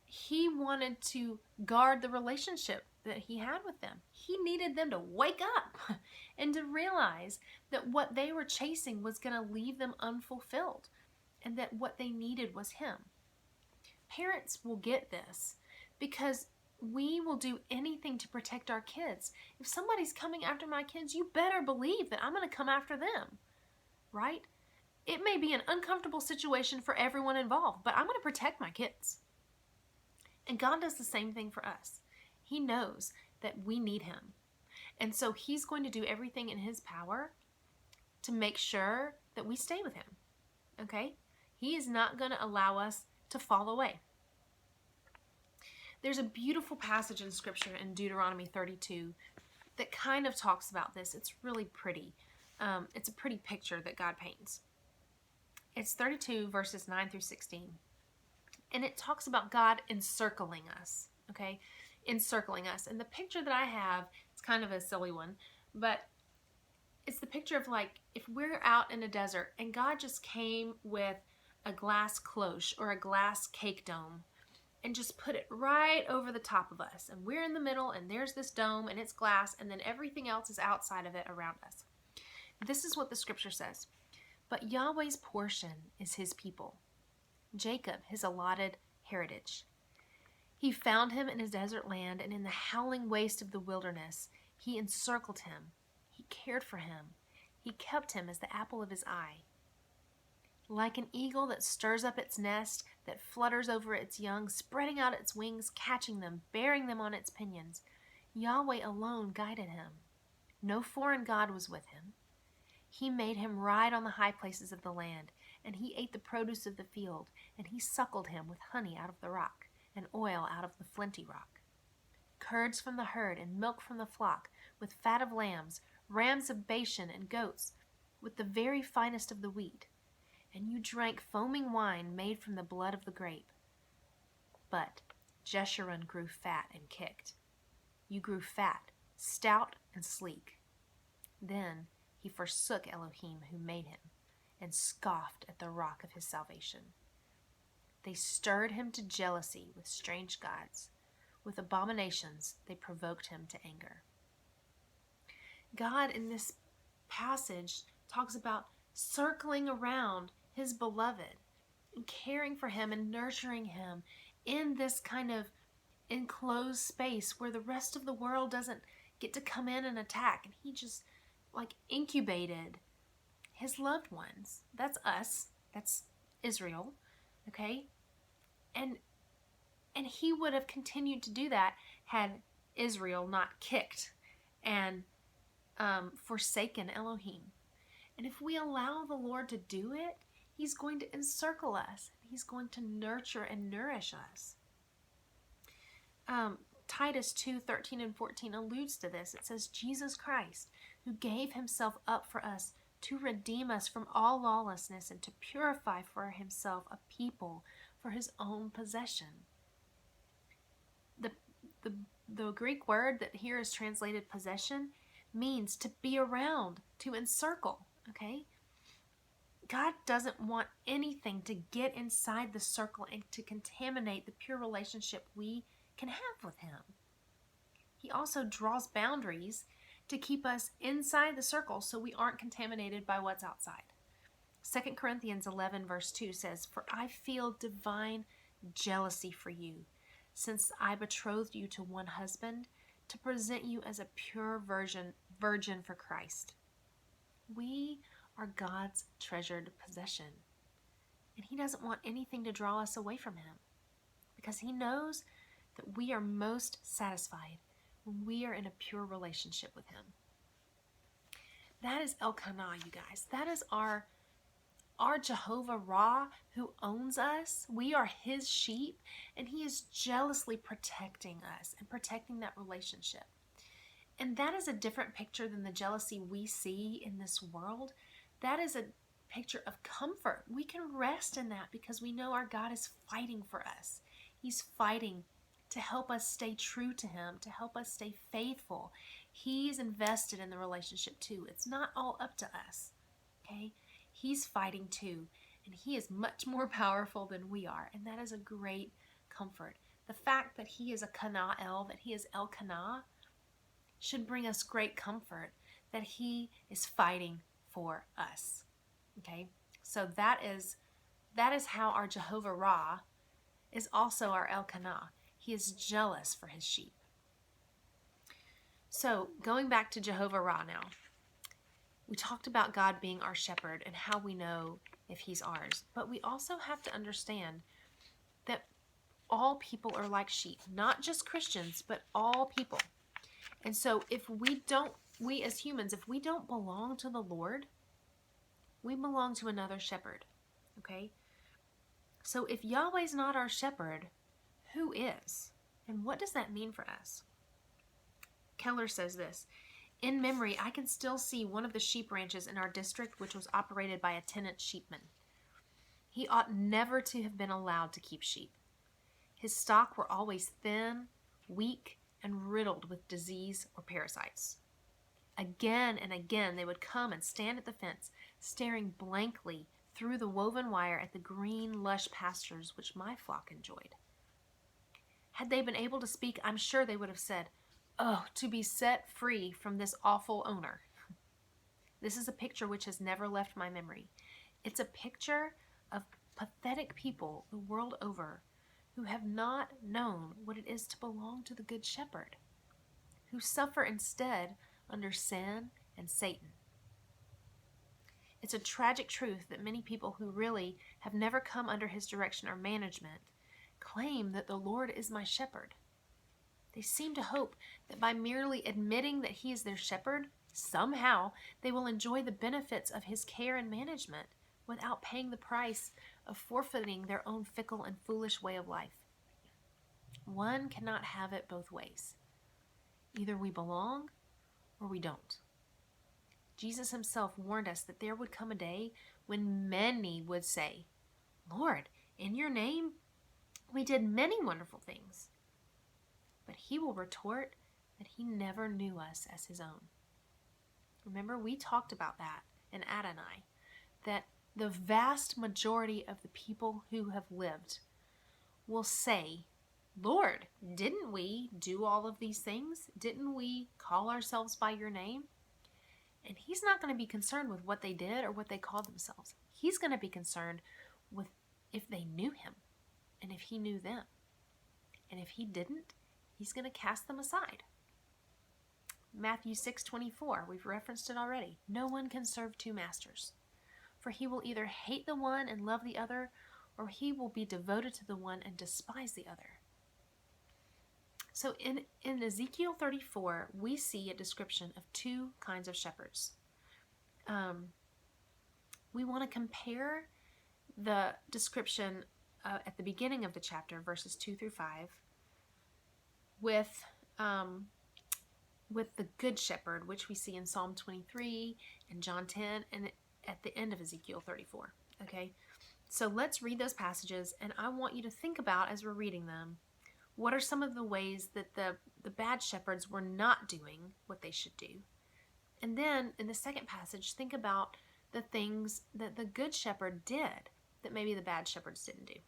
He wanted to guard the relationship that he had with them. He needed them to wake up and to realize that what they were chasing was going to leave them unfulfilled, and that what they needed was him. Parents will get this because we will do anything to protect our kids. If somebody's coming after my kids, you better believe that I'm going to come after them, right? It may be an uncomfortable situation for everyone involved, but I'm going to protect my kids. And God does the same thing for us. He knows that we need him. And so he's going to do everything in his power to make sure that we stay with him. Okay? He is not going to allow us to fall away. There's a beautiful passage in Scripture in Deuteronomy 32 that kind of talks about this. It's really pretty. It's a pretty picture that God paints. It's 32 verses 9 through 16. And it talks about God encircling us, okay? Encircling us. And the picture that I have, it's kind of a silly one, but it's the picture of like if we're out in a desert and God just came with a glass cloche or a glass cake dome and just put it right over the top of us. And we're in the middle and there's this dome and it's glass and then everything else is outside of it around us. This is what the scripture says. But Yahweh's portion is his people, Jacob his allotted heritage. He found him in his desert land, and in the howling waste of the wilderness, he encircled him. He cared for him. He kept him as the apple of his eye. Like an eagle that stirs up its nest, that flutters over its young, spreading out its wings, catching them, bearing them on its pinions, Yahweh alone guided him. No foreign god was with him. He made him ride on the high places of the land, and he ate the produce of the field, and he suckled him with honey out of the rock, and oil out of the flinty rock. Curds from the herd and milk from the flock, with fat of lambs, rams of Bashan and goats, with the very finest of the wheat. And you drank foaming wine made from the blood of the grape. But Jeshurun grew fat and kicked. You grew fat, stout and sleek. Then he forsook Elohim who made him, and scoffed at the rock of his salvation. They stirred him to jealousy with strange gods. With abominations they provoked him to anger. God in this passage talks about circling around his beloved and caring for him and nurturing him in this kind of enclosed space where the rest of the world doesn't get to come in and attack. And he just like incubated his loved ones. That's us. That's Israel. Okay? And he would have continued to do that had Israel not kicked and forsaken Elohim. And if we allow the Lord to do it, he's going to encircle us. He's going to nurture and nourish us. Titus 2:13 and 14 alludes to this. It says, Jesus Christ, who gave himself up for us to redeem us from all lawlessness and to purify for himself a people for his own possession. The Greek word that here is translated possession means to be around, to encircle, okay? God doesn't want anything to get inside the circle and to contaminate the pure relationship we can have with him. He also draws boundaries to keep us inside the circle so we aren't contaminated by what's outside. 2 Corinthians 11 verse 2 says, For I feel divine jealousy for you, since I betrothed you to one husband, to present you as a pure virgin for Christ. We are God's treasured possession, and he doesn't want anything to draw us away from him, because he knows that we are most satisfied when we are in a pure relationship with him. That is Qanna, you guys. That is our Jehovah Raah who owns us. We are his sheep, and he is jealously protecting us and protecting that relationship. And that is a different picture than the jealousy we see in this world. That is a picture of comfort. We can rest in that because we know our God is fighting for us. He's fighting to help us stay true to him, to help us stay faithful. He's invested in the relationship too. It's not all up to us, okay? He's fighting too, and he is much more powerful than we are, and that is a great comfort the fact that he is a Qanna El, that he is El Qanna, should bring us great comfort that he is fighting for us. Okay? So that is how our Jehovah Raah is also our El Qanna. He is jealous for his sheep. So going back to Jehovah Raah now, we talked about God being our shepherd and how we know if he's ours. But we also have to understand that all people are like sheep, not just Christians, but all people. And so if we as humans, if we don't belong to the Lord, we belong to another shepherd. Okay? So if Yahweh's not our shepherd, who is? And what does that mean for us? Keller says this: in memory, I can still see one of the sheep ranches in our district which was operated by a tenant sheepman. He ought never to have been allowed to keep sheep. His stock were always thin, weak, and riddled with disease or parasites. Again and again they would come and stand at the fence, staring blankly through the woven wire at the green, lush pastures which my flock enjoyed. Had they been able to speak, I'm sure they would have said, "Oh, to be set free from this awful owner." This is a picture which has never left my memory. It's a picture of pathetic people the world over who have not known what it is to belong to the Good Shepherd, who suffer instead under sin and Satan. It's a tragic truth that many people who really have never come under his direction or management claim that the Lord is my shepherd. They seem to hope that by merely admitting that he is their shepherd, somehow they will enjoy the benefits of his care and management without paying the price of forfeiting their own fickle and foolish way of life. One cannot have it both ways. Either we belong or we don't. Jesus himself warned us that there would come a day when many would say, "Lord, in your name we did many wonderful things." But he will retort that he never knew us as his own. Remember, we talked about that in Adonai, that the vast majority of the people who have lived will say, "Lord, didn't we do all of these things? Didn't we call ourselves by your name?" And he's not going to be concerned with what they did or what they called themselves. He's going to be concerned with if they knew him and if he knew them. And if he didn't, he's going to cast them aside. Matthew 6:24, we've referenced it already. No one can serve two masters, for he will either hate the one and love the other, or he will be devoted to the one and despise the other. So in Ezekiel 34, we see a description of two kinds of shepherds. We want to compare the description at the beginning of the chapter, verses 2 through 5, with the Good Shepherd, which we see in Psalm 23 and John 10, and at the end of Ezekiel 34. Okay, so let's read those passages, and I want you to think about, as we're reading them, what are some of the ways that the bad shepherds were not doing what they should do? And then in the second passage, think about the things that the Good Shepherd did that maybe the bad shepherds didn't do,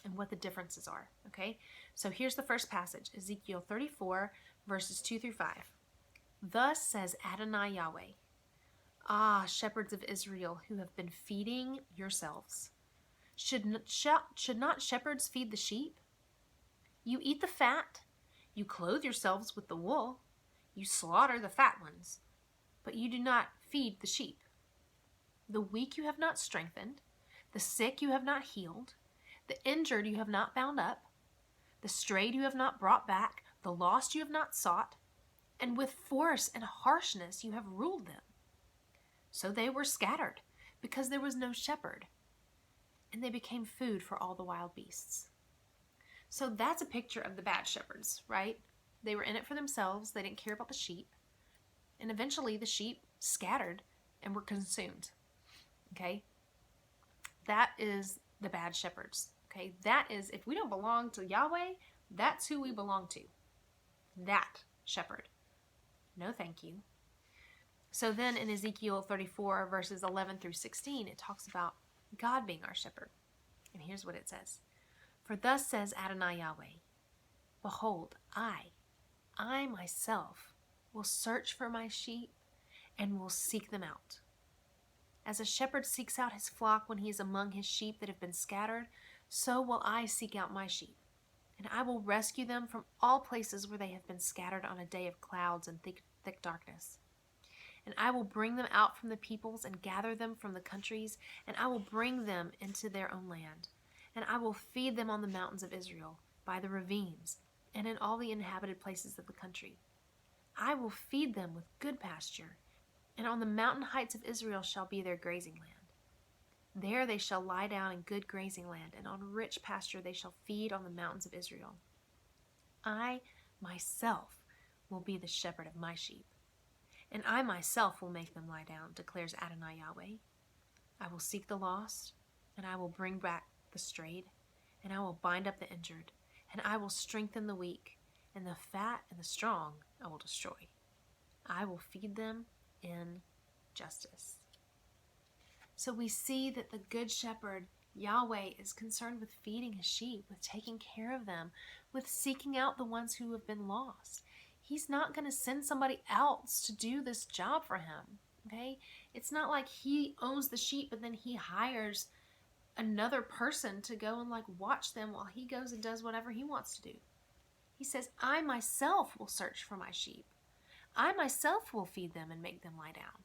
and what the differences are. Okay, so here's the first passage, Ezekiel 34, verses 2 through 5. Thus says Adonai Yahweh, "Ah, shepherds of Israel who have been feeding yourselves, should not shepherds feed the sheep? You eat the fat, you clothe yourselves with the wool, you slaughter the fat ones, but you do not feed the sheep. The weak you have not strengthened, the sick you have not healed, the injured you have not bound up, the strayed you have not brought back, the lost you have not sought, and with force and harshness you have ruled them. So they were scattered, because there was no shepherd, and they became food for all the wild beasts." So that's a picture of the bad shepherds, right? They were in it for themselves. They didn't care about the sheep. And eventually the sheep scattered and were consumed. Okay? That is the bad shepherds. Okay? That is, if we don't belong to Yahweh, that's who we belong to. That shepherd. No, thank you. So then in Ezekiel 34, verses 11 through 16, it talks about God being our shepherd. And here's what it says. For thus says Adonai Yahweh, behold, I myself will search for my sheep and will seek them out. As a shepherd seeks out his flock when he is among his sheep that have been scattered, so will I seek out my sheep, and I will rescue them from all places where they have been scattered on a day of clouds and thick darkness. And I will bring them out from the peoples and gather them from the countries, and I will bring them into their own land. And I will feed them on the mountains of Israel, by the ravines, and in all the inhabited places of the country. I will feed them with good pasture, and on the mountain heights of Israel shall be their grazing land. There they shall lie down in good grazing land, and on rich pasture they shall feed on the mountains of Israel. I myself will be the shepherd of my sheep, and I myself will make them lie down, declares Adonai Yahweh. I will seek the lost, and I will bring back the strayed, and I will bind up the injured, and I will strengthen the weak, and the fat and the strong I will destroy. I will feed them in justice. So we see that the good shepherd, Yahweh, is concerned with feeding his sheep, with taking care of them, with seeking out the ones who have been lost. He's not going to send somebody else to do this job for him, okay? It's not like he owns the sheep and then he hires another person to go and watch them while he goes and does whatever he wants to do. He says, I myself will search for my sheep. I myself will feed them and make them lie down.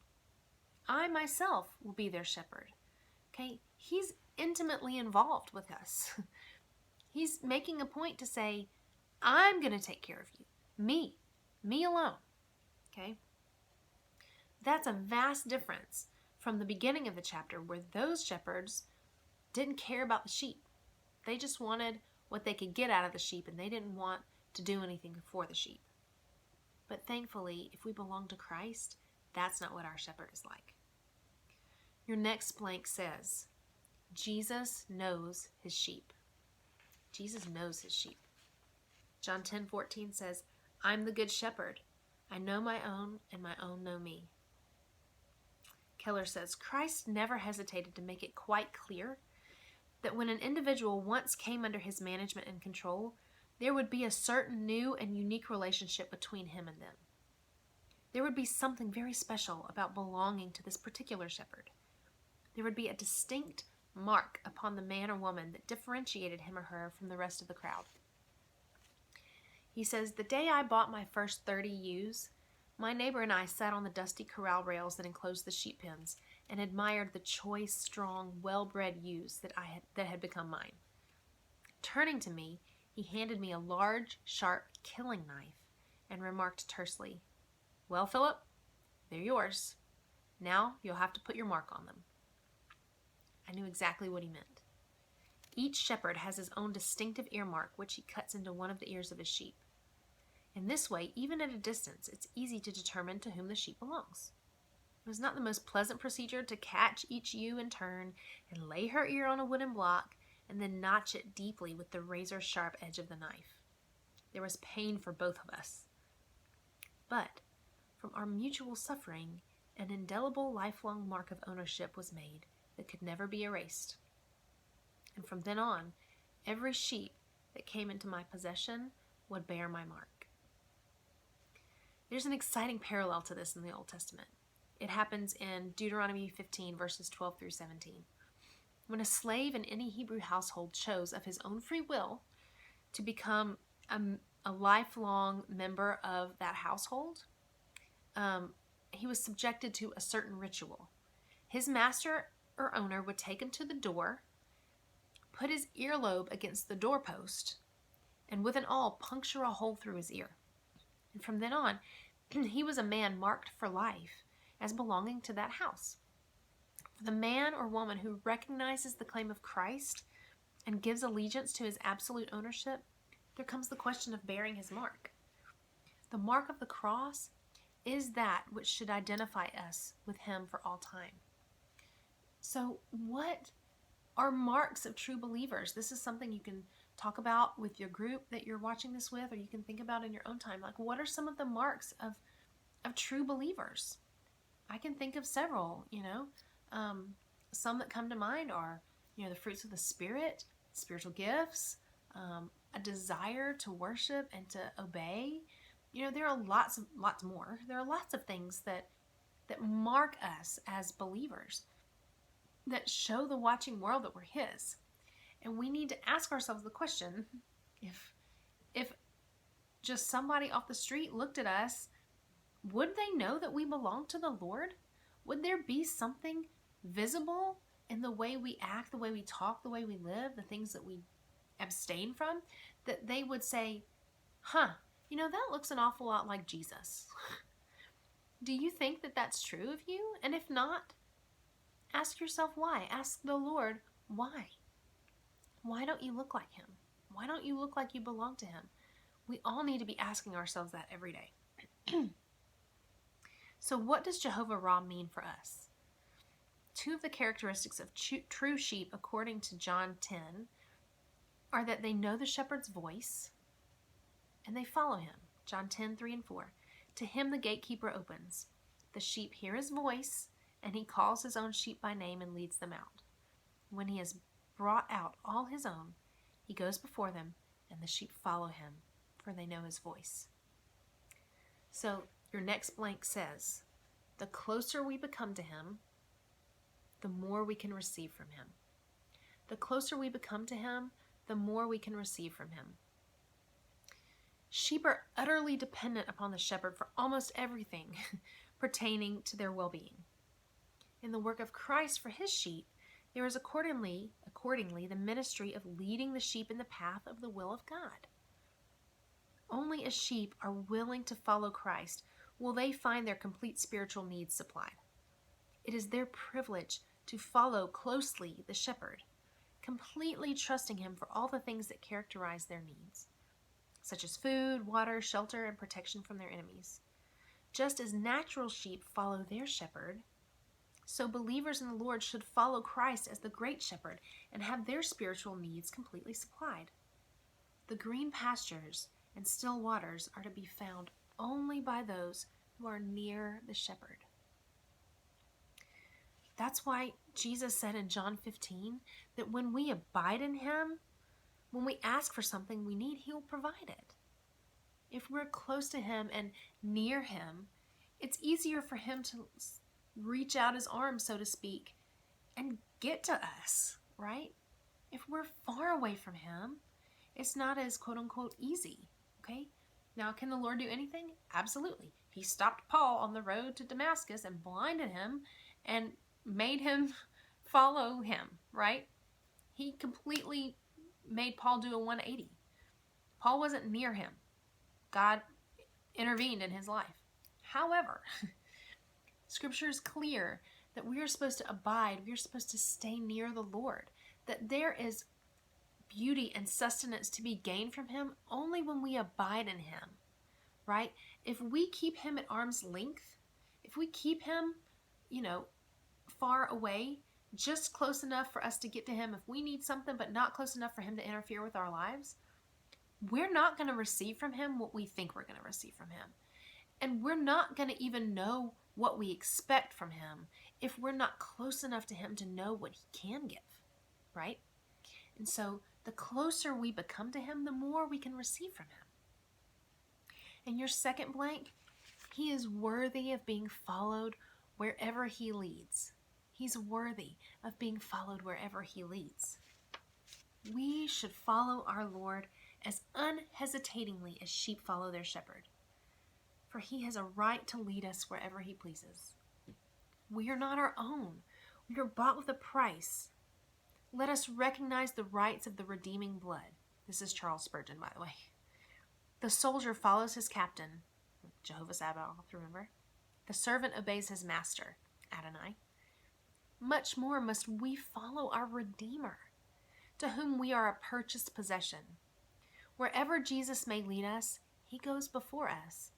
I myself will be their shepherd. Okay? He's intimately involved with us. He's making a point to say, I'm going to take care of you. Me alone. Okay? That's a vast difference from the beginning of the chapter where those shepherds didn't care about the sheep. They just wanted what they could get out of the sheep, and they didn't want to do anything for the sheep. But thankfully, if we belong to Christ, that's not what our shepherd is like. Your next blank says, Jesus knows his sheep. Jesus knows his sheep. John 10:14 says, I'm the good shepherd. I know my own, and my own know me. Keller says, Christ never hesitated to make it quite clear that when an individual once came under his management and control, there would be a certain new and unique relationship between him and them. There would be something very special about belonging to this particular shepherd. There would be a distinct mark upon the man or woman that differentiated him or her from the rest of the crowd. He says, the day I bought my first 30 ewes, my neighbor and I sat on the dusty corral rails that enclosed the sheep pens and admired the choice, strong, well-bred ewes that had become mine. Turning to me, he handed me a large, sharp killing knife and remarked tersely, well, Philip, they're yours. Now you'll have to put your mark on them. I knew exactly what he meant. Each shepherd has his own distinctive earmark, which he cuts into one of the ears of his sheep. In this way, even at a distance, it's easy to determine to whom the sheep belongs. It was not the most pleasant procedure to catch each ewe in turn and lay her ear on a wooden block and then notch it deeply with the razor-sharp edge of the knife. There was pain for both of us. But from our mutual suffering, an indelible lifelong mark of ownership was made that could never be erased. And from then on, every sheep that came into my possession would bear my mark. There's an exciting parallel to this in the Old Testament. It happens in Deuteronomy 15, verses 12 through 17. When a slave in any Hebrew household chose of his own free will to become a lifelong member of that household, he was subjected to a certain ritual. His master or owner would take him to the door, put his earlobe against the doorpost, and with an awl puncture a hole through his ear. And from then on, he was a man marked for life as belonging to that house. For the man or woman who recognizes the claim of Christ and gives allegiance to his absolute ownership, there comes the question of bearing his mark. The mark of the cross is that which should identify us with him for all time. So what are marks of true believers? This is something you can talk about with your group that you're watching this with, or you can think about in your own time. What are some of the marks of true believers? I can think of several, some that come to mind are, the fruits of the Spirit, spiritual gifts, a desire to worship and to obey. There are lots more. There are lots of things that mark us as believers, that show the watching world that we're His. And we need to ask ourselves the question, if just somebody off the street looked at us, would they know that we belong to the Lord? Would there be something visible in the way we act, the way we talk, the way we live, the things that we abstain from, that they would say, that looks an awful lot like Jesus? Do you think that that's true of you? And if not, ask yourself why. Ask the Lord, why? Why don't you look like Him? Why don't you look like you belong to Him? We all need to be asking ourselves that every day. So what does Jehovah Raah mean for us? 2 of the characteristics of true sheep, according to John 10, are that they know the shepherd's voice and they follow him. John 10, 3 and 4. To him the gatekeeper opens. The sheep hear his voice, and he calls his own sheep by name and leads them out. When he has brought out all his own, he goes before them, and the sheep follow him, for they know his voice. So your next blank says, the closer we become to him, the more we can receive from him. The closer we become to him, the more we can receive from him. Sheep are utterly dependent upon the shepherd for almost everything pertaining to their well-being. In the work of Christ for his sheep, there is accordingly the ministry of leading the sheep in the path of the will of God. Only as sheep are willing to follow Christ will they find their complete spiritual needs supplied. It is their privilege to follow closely the shepherd, completely trusting him for all the things that characterize their needs, such as food, water, shelter, and protection from their enemies. Just as natural sheep follow their shepherd, so believers in the Lord should follow Christ as the great shepherd and have their spiritual needs completely supplied. The green pastures and still waters are to be found only by those who are near the shepherd. That's why Jesus said in John 15 that when we abide in him, when we ask for something we need, he'll provide it. If we're close to him and near him, it's easier for him to reach out his arms, so to speak, and get to us, right? If we're far away from him, it's not as quote-unquote easy, okay? Now, can the Lord do anything? Absolutely. He stopped Paul on the road to Damascus and blinded him and made him follow him, right? He completely made Paul do a 180. Paul wasn't near him. God intervened in his life. However, Scripture is clear that we are supposed to abide, we are supposed to stay near the Lord, that there is beauty and sustenance to be gained from him only when we abide in him, right? If we keep him at arm's length, if we keep him, far away, just close enough for us to get to him if we need something, but not close enough for him to interfere with our lives, we're not going to receive from him what we think we're going to receive from him. And we're not going to even know what we expect from him if we're not close enough to him to know what he can give, right? And so the closer we become to him, the more we can receive from him. And your second blank, he is worthy of being followed wherever he leads. He's worthy of being followed wherever he leads. We should follow our Lord as unhesitatingly as sheep follow their shepherd, for he has a right to lead us wherever he pleases. We are not our own. We are bought with a price. Let us recognize the rights of the redeeming blood. This is Charles Spurgeon, by the way. The soldier follows his captain, Jehovah Sabaoth, remember? The servant obeys his master, Adonai. Much more must we follow our Redeemer, to whom we are a purchased possession. Wherever Jesus may lead us, he goes before us.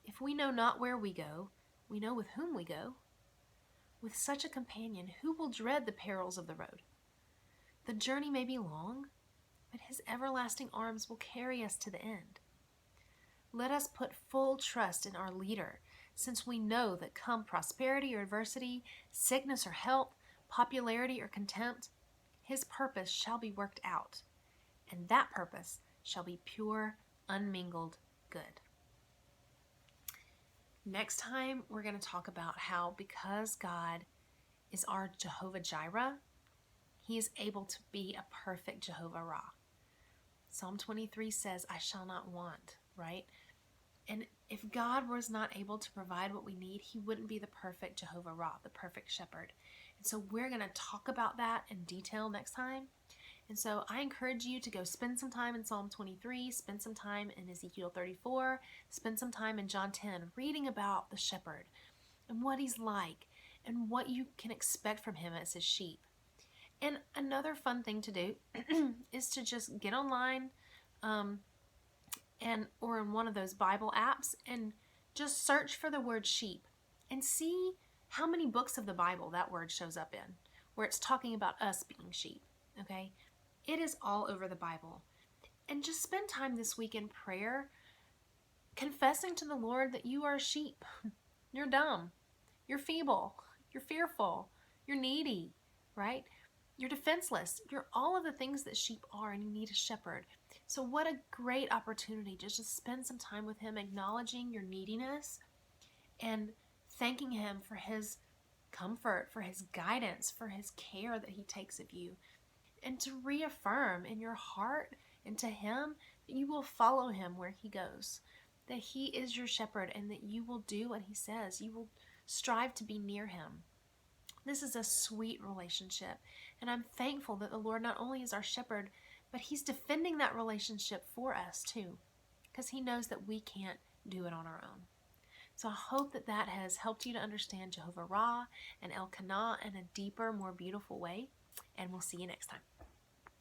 If we know not where we go, we know with whom we go. With such a companion, who will dread the perils of the road? The journey may be long, but his everlasting arms will carry us to the end. Let us put full trust in our leader, since we know that come prosperity or adversity, sickness or health, popularity or contempt, his purpose shall be worked out, and that purpose shall be pure, unmingled good. Next time, we're going to talk about how because God is our Jehovah Jireh, He is able to be a perfect Jehovah Raah. Psalm 23 says, I shall not want, right? And if God was not able to provide what we need, He wouldn't be the perfect Jehovah Raah, the perfect shepherd. And so we're going to talk about that in detail next time. And so I encourage you to go spend some time in Psalm 23, spend some time in Ezekiel 34, spend some time in John 10, reading about the shepherd and what he's like and what you can expect from him as his sheep. And another fun thing to do is to just get online or in one of those Bible apps and just search for the word sheep and see how many books of the Bible that word shows up in, where it's talking about us being sheep, okay? It is all over the Bible. And just spend time this week in prayer, confessing to the Lord that you are a sheep. You're dumb. You're feeble. You're fearful. You're needy, right? You're defenseless. You're all of the things that sheep are, and you need a shepherd. So what a great opportunity just to spend some time with Him, acknowledging your neediness and thanking Him for His comfort, for His guidance, for His care that He takes of you. And to reaffirm in your heart and to Him that you will follow Him where He goes, that He is your shepherd and that you will do what He says. You will strive to be near Him. This is a sweet relationship, and I'm thankful that the Lord not only is our shepherd, but He's defending that relationship for us too, because He knows that we can't do it on our own. So I hope that that has helped you to understand Jehovah Raah and Qanna in a deeper, more beautiful way, and we'll see you next time.